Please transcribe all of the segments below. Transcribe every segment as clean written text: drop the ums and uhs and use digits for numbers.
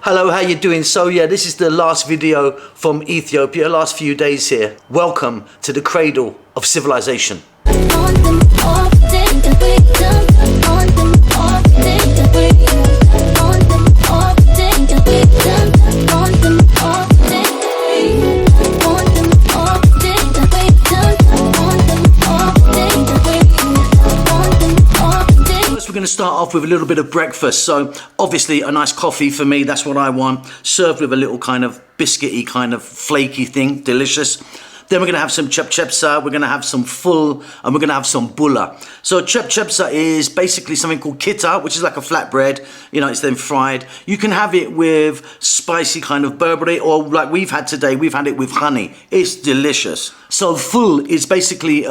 Hello, how you doing? So yeah, this is the last video from Ethiopia, last few days here. Welcome to the cradle of civilization. We're going to start off with a little bit of breakfast. So obviously a nice coffee for me, that's what I want, served with a little kind of biscuity kind of flaky thing, delicious. Then we're going to have some chepchepsa, we're going to have some full, and we're going to have some bulla. So chepchepsa is basically something called kita, which is like a flatbread, you know, it's then fried. You can have it with spicy kind of berbere, or like we've had today, we've had it with honey. It's delicious. So full is basically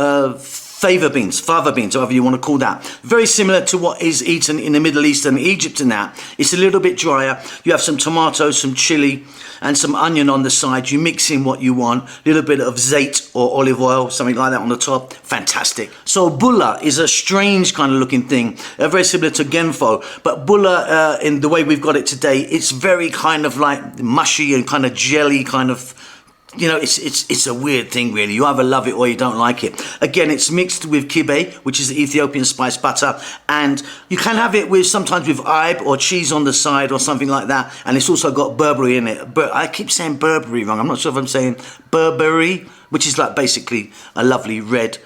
fava beans, however you want to call that. Very similar to what is eaten in the Middle East and Egypt and that. It's a little bit drier. You have some tomatoes, some chili, and some onion on the side. You mix in what you want. A little bit of zait or olive oil, something like that on the top. Fantastic. So bulla is a strange kind of looking thing, very similar to genfo. But bulla, in the way we've got it today, it's very kind of like mushy and kind of jelly kind of. You know, it's a weird thing really. You either love it or you don't like it. Again, it's mixed with kibe, which is Ethiopian spice butter, and you can have it with sometimes with ibe or cheese on the side or something like that. And it's also got berbere in it. But I keep saying berbere wrong. I'm not sure if I'm saying berbere, which is like basically a lovely red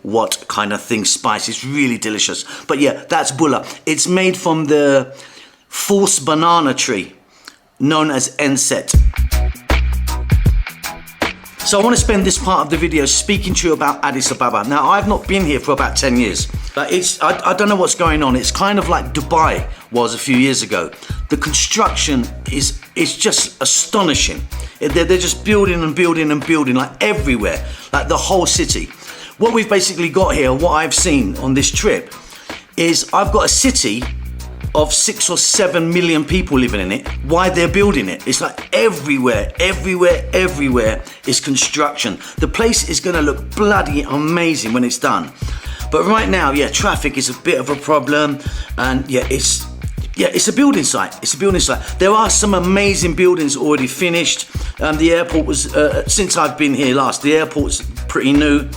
what kind of thing spice. It's really delicious. But yeah, that's bulla. It's made from the false banana tree known as enset. So I want to spend this part of the video speaking to you about Addis Ababa. Now, I've not been here for about 10 years. But I don't know what's going on. It's kind of like Dubai was a few years ago. The construction is just astonishing. They're just building and building and building like everywhere, like the whole city. What we've basically got here, what I've seen on this trip, is I've got a city of 6 or 7 million people living in it. Why they're building it? It's like everywhere is construction. The place is gonna look bloody amazing when it's done. But right now, yeah, traffic is a bit of a problem, and yeah, it's a building site. It's a building site. There are some amazing buildings already finished. The airport was, since I've been here last, the airport's pretty new.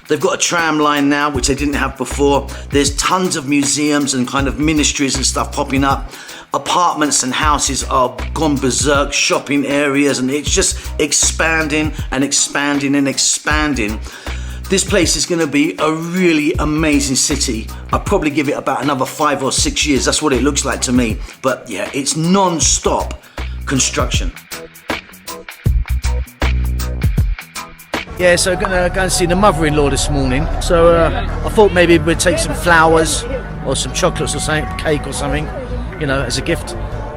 They've got a tram line now, which they didn't have before. There's tons of museums and kind of ministries and stuff popping up. Apartments and houses are gone berserk, shopping areas, and it's just expanding and expanding and expanding. This place is gonna be a really amazing city. I'll probably give it about another 5 or 6 years. That's what it looks like to me. But yeah, it's non-stop construction. Yeah, so gonna go and see the mother-in-law this morning. So I thought maybe we'd take some flowers or some chocolates or something, cake or something, you know, as a gift.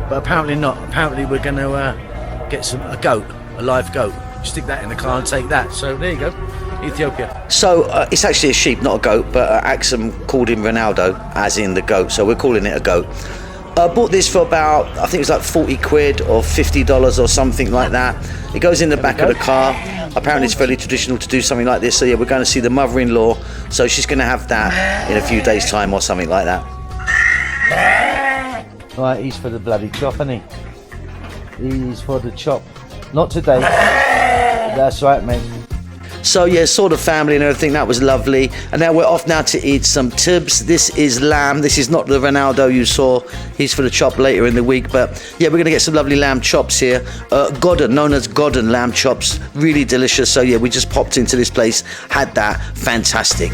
But apparently not. Apparently we're gonna get a goat, a live goat. Stick that in the car and take that. So there you go, Ethiopia. So it's actually a sheep, not a goat, but Aksum called him Ronaldo, as in the goat. So we're calling it a goat. I bought this for about, I think it was like 40 quid or $50 or something like that. It goes in the back of the car. Apparently it's fairly traditional to do something like this. So yeah, we're going to see the mother-in-law. So she's going to have that in a few days' time or something like that. Right, he's for the bloody chop, isn't he? He's for the chop. Not today. That's right, mate. So yeah, saw the family and everything, that was lovely. And now we're off now to eat some tibs. This is lamb, this is not the Ronaldo you saw. He's for the chop later in the week. But yeah, we're gonna get some lovely lamb chops here. Godden, known as Godden lamb chops, really delicious. So yeah, we just popped into this place, had that, fantastic.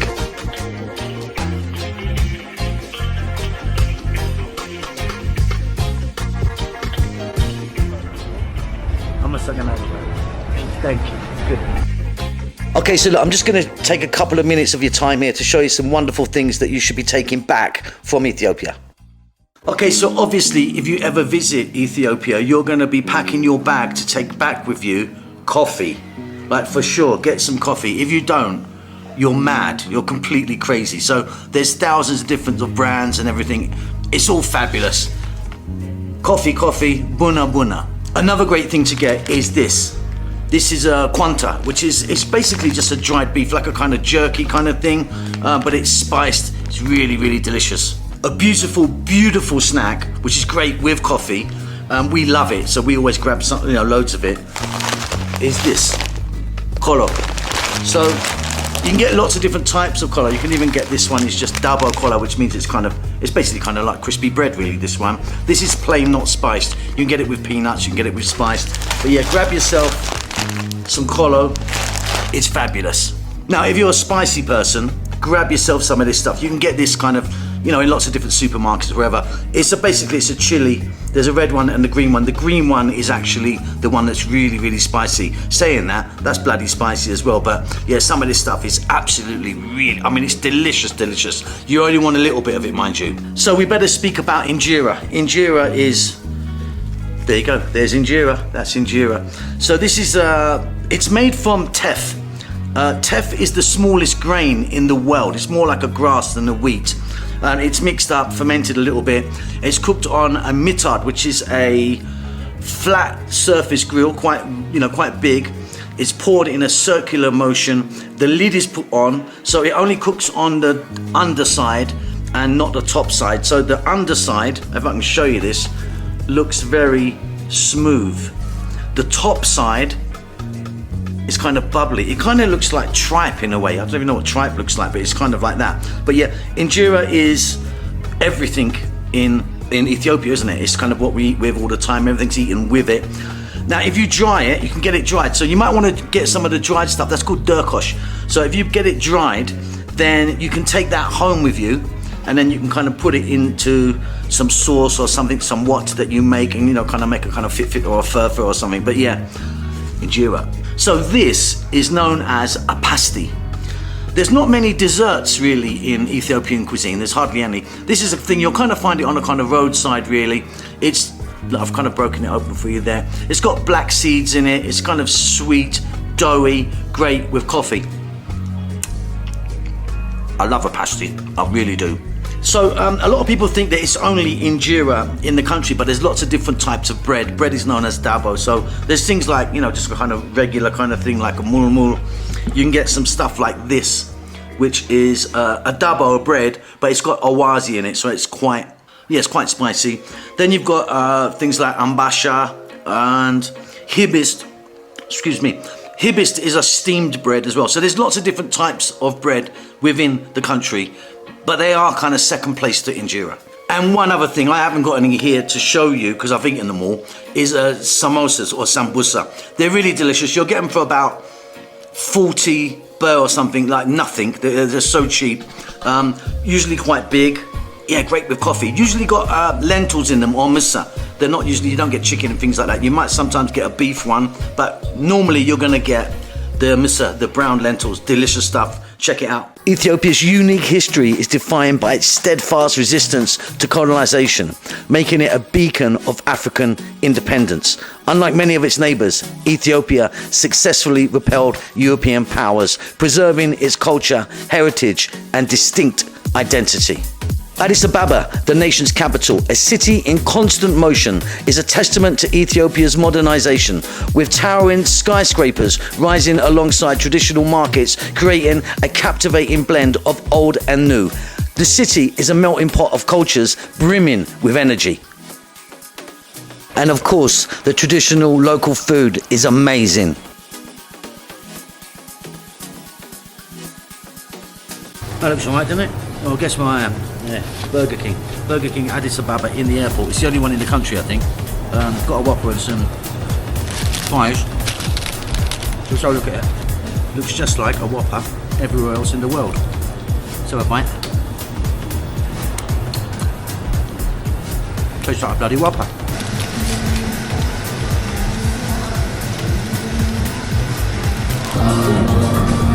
Thank you, good. Okay, so look, I'm just going to take a couple of minutes of your time here to show you some wonderful things that you should be taking back from Ethiopia. Okay, so obviously, if you ever visit Ethiopia, you're going to be packing your bag to take back with you coffee. Like, for sure, get some coffee. If you don't, you're mad. You're completely crazy. So there's thousands of different brands and everything. It's all fabulous. Coffee, buna buna. Another great thing to get is this. This is a quanta, which is, it's basically just a dried beef, like a kind of jerky kind of thing, but it's spiced. It's really, really delicious. A beautiful, beautiful snack, which is great with coffee, we love it, so we always grab some, loads of it, is this kolo. So you can get lots of different types of kolo. You can even get this one, is just dabo kolo, which means it's basically kind of like crispy bread, really, this one. This is plain, not spiced. You can get it with peanuts, you can get it with spiced. But yeah, grab yourself some kolo. It's fabulous. Now, if you're a spicy person, grab yourself some of this stuff. You can get this kind of, in lots of different supermarkets, wherever. Basically it's a chili. There's a red one and the green one. The green one is actually the one that's really, really spicy. Saying that, that's bloody spicy as well. But yeah, some of this stuff is absolutely it's delicious, delicious. You only want a little bit of it, mind you. So we better speak about injera. Injera is, there you go, there's injera, that's injera. So this is, it's made from teff. Teff is the smallest grain in the world. It's more like a grass than a wheat. And it's mixed up, fermented a little bit. It's cooked on a mitard, which is a flat surface grill, quite big. It's poured in a circular motion. The lid is put on, so it only cooks on the underside and not the top side. So the underside, if I can show you this, looks very smooth. The top side is kind of bubbly. It kind of looks like tripe in a way. I don't even know what tripe looks like, but it's kind of like that. But yeah, injera is everything in Ethiopia, isn't it? It's kind of what we eat with all the time. Everything's eaten with it. Now, if you dry it, you can get it dried. So you might want to get some of the dried stuff. That's called durkosh. So if you get it dried, then you can take that home with you, and then you can kind of put it into some sauce or something, some wat that you make, and kind of make a kind of fit or a furfur or something. But yeah, injera. So this is known as a pasty. There's not many desserts really in Ethiopian cuisine. There's hardly any. This is a thing, you'll kind of find it on a kind of roadside really. I've kind of broken it open for you there. It's got black seeds in it. It's kind of sweet, doughy, great with coffee. I love a pasty, I really do. So a lot of people think that it's only injera in the country, but there's lots of different types of bread. Bread is known as dabo. So there's things like, just a kind of regular kind of thing like a mulmul. You can get some stuff like this, which is a dabo bread, but it's got awazi in it, so it's quite spicy. Then you've got things like ambasha and hibist. Hibist is a steamed bread as well. So there's lots of different types of bread within the country, but they are kind of second place to injera. And one other thing, I haven't got any here to show you because I've eaten them all, is samosas or sambusa. They're really delicious. You'll get them for about 40 birr or something, like nothing. They're so cheap. Usually quite big. Yeah, great with coffee. Usually got lentils in them or misa. They're not usually, you don't get chicken and things like that. You might sometimes get a beef one, but normally you're gonna get the misa, the brown lentils, delicious stuff. Check it out. Ethiopia's unique history is defined by its steadfast resistance to colonization, making it a beacon of African independence. Unlike many of its neighbors, Ethiopia successfully repelled European powers, preserving its culture, heritage, and distinct identity. Addis Ababa, the nation's capital, a city in constant motion, is a testament to Ethiopia's modernization, with towering skyscrapers rising alongside traditional markets, creating a captivating blend of old and new. The city is a melting pot of cultures brimming with energy. And of course, the traditional local food is amazing. That looks alright, doesn't it? Well, guess where I am? Yeah, Burger King. Burger King Addis Ababa in the airport. It's the only one in the country, I think. Got a Whopper and some fries. Just have a look at it. Looks just like a Whopper everywhere else in the world. So a bite. Tastes like a bloody Whopper.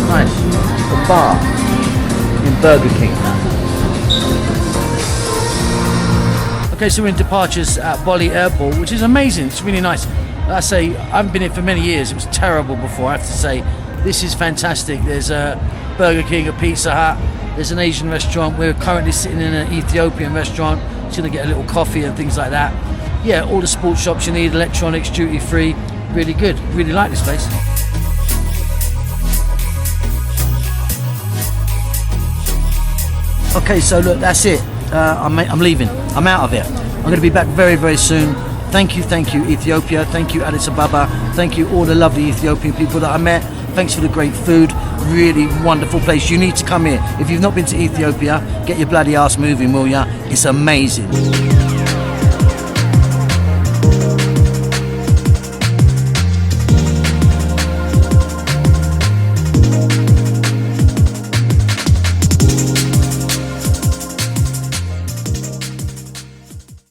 Nice. A bar in Burger King. Okay, so we're in departures at Bellyfull Airport, which is amazing. It's really nice. I say, I haven't been here for many years. It was terrible before, I have to say. This is fantastic. There's a Burger King, a Pizza Hut. There's an Asian restaurant. We're currently sitting in an Ethiopian restaurant. Just gonna get a little coffee and things like that. Yeah, all the sports shops you need, electronics, duty free. Really good. Really like this place. Okay, so look, that's it. I'm leaving. I'm out of here. I'm going to be back very, very soon Thank you, Ethiopia. Thank you, Addis Ababa. Thank you, all the lovely Ethiopian people that I met. Thanks for the great food. Really wonderful place. You need to come here. If you've not been to Ethiopia, get your bloody ass moving, will ya? It's amazing.